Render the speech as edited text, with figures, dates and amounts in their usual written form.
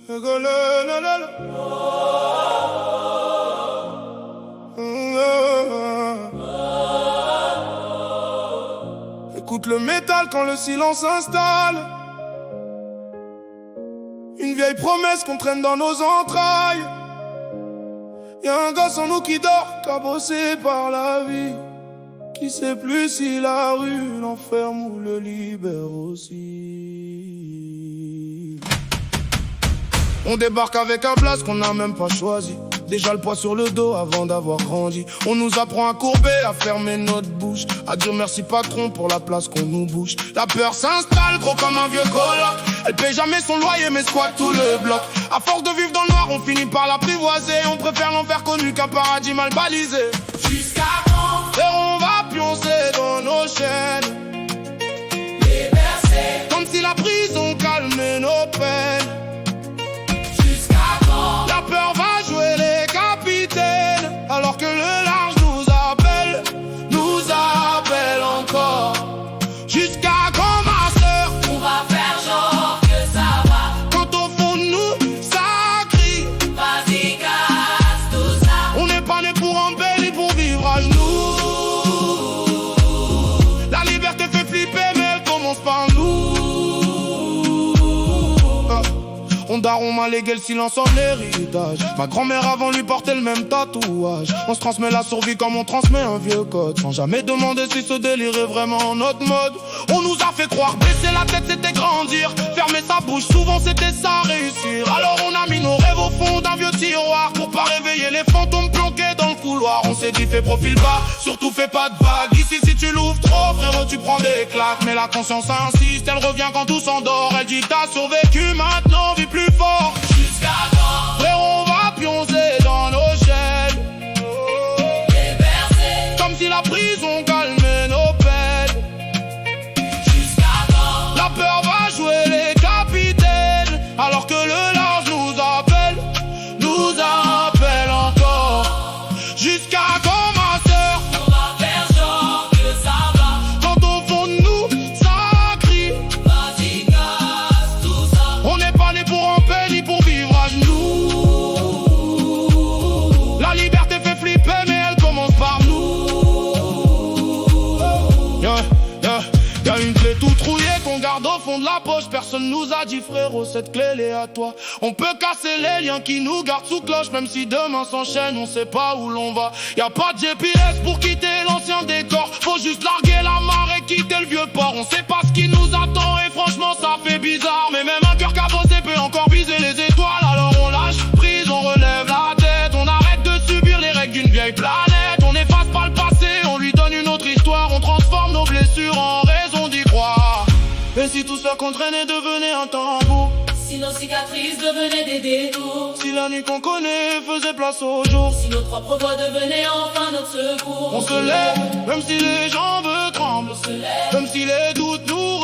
Écoute le métal quand le silence s'installe. Une vieille promesse qu'on traîne dans nos entrailles. Y'a un gosse en nous qui dort, cabossé par la vie, qui sait plus si la rue l'enferme ou le libère aussi. On débarque avec un blast qu'on n'a même pas choisi. Déjà le poids sur le dos avant d'avoir grandi. On nous apprend à courber, à fermer notre bouche. À dire merci patron pour la place qu'on nous bouge. La peur s'installe gros comme un vieux coloc. Elle paie jamais son loyer mais squatte tout le bloc. À force de vivre dans le noir on finit par l'apprivoiser. On préfère l'enfer connu qu'un paradis mal balisé. Jusqu'à quand on va pioncer dans nos chaînes, les bercer, comme si la prison calmait nos peines. Jusqu'à quand la peur va jouer les capitaines, alors que le large nous appelle encore. Jusqu'à quand ma sœur, on va faire genre que ça va, quand au fond de nous ça crie vas-y casse tout ça. On n'est pas né pour embellir, pour vivre à genoux. La liberté fait flipper mais elle commence par nous. On daron m'a légué le silence en héritage. Ma grand-mère avant lui portait le même tatouage. On se transmet la survie comme on transmet un vieux code, sans jamais demander si ce délire est vraiment notre mode. On nous a fait croire baisser la tête c'était grandir, fermer sa bouche souvent c'était ça réussir. Alors on a mis nos rêves au fond d'un vieux tiroir, pour pas réveiller les fantômes planqués dans le couloir. On s'est dit fais profil bas, surtout fais pas de vagues. Ici si tu l'ouvres trop frérot tu prends des claques. Mais la conscience insiste, elle revient quand tout s'endort. Elle dit t'as survécu maintenant vis plus fort. Jusqu'à quand Frérot on va pioncer dans nos chaînes, les bercer, comme si la prison calmait nos peines. jusqu'à quand La peur va jouer les capitaines, alors que le large nous appelle encore. Jusqu'à quand ma sœur, on va faire genre que ça va, quand au fond de nous ça crie vas-y casse tout ça. on n'est pas né pour en paix ni pour vivre à genoux. La liberté fait flipper mais elle commence par nous. Y'a une clé toute rouillée qu'on garde au fond de la poche. Personne nous a dit frérot cette clé elle est à toi. On peut casser les liens qui nous gardent sous cloche. Même si demain s'enchaîne on sait pas où l'on va. Y'a pas de GPS pour quitter l'ancien décor. Faut juste larguer la mare et quitter le vieux port. On sait pas ce qui nous attend et franchement ça fait bizarre. Mais même un cœur cabossé peut encore viser les étoiles. Alors on lâche prise, on relève la tête. On arrête de subir les règles d'une vieille planète. On efface pas le passé, on lui donne une autre histoire. On transforme nos blessures en raison d'y croire. Et si tout ça qu'on traînait devenait un tambour, Si nos cicatrices devenaient des détours, si la nuit qu'on connaît faisait place au jour, si nos propres voix devenaient enfin notre secours, on se lève, même si les jambes tremblent, on se lève, même si les doutes nous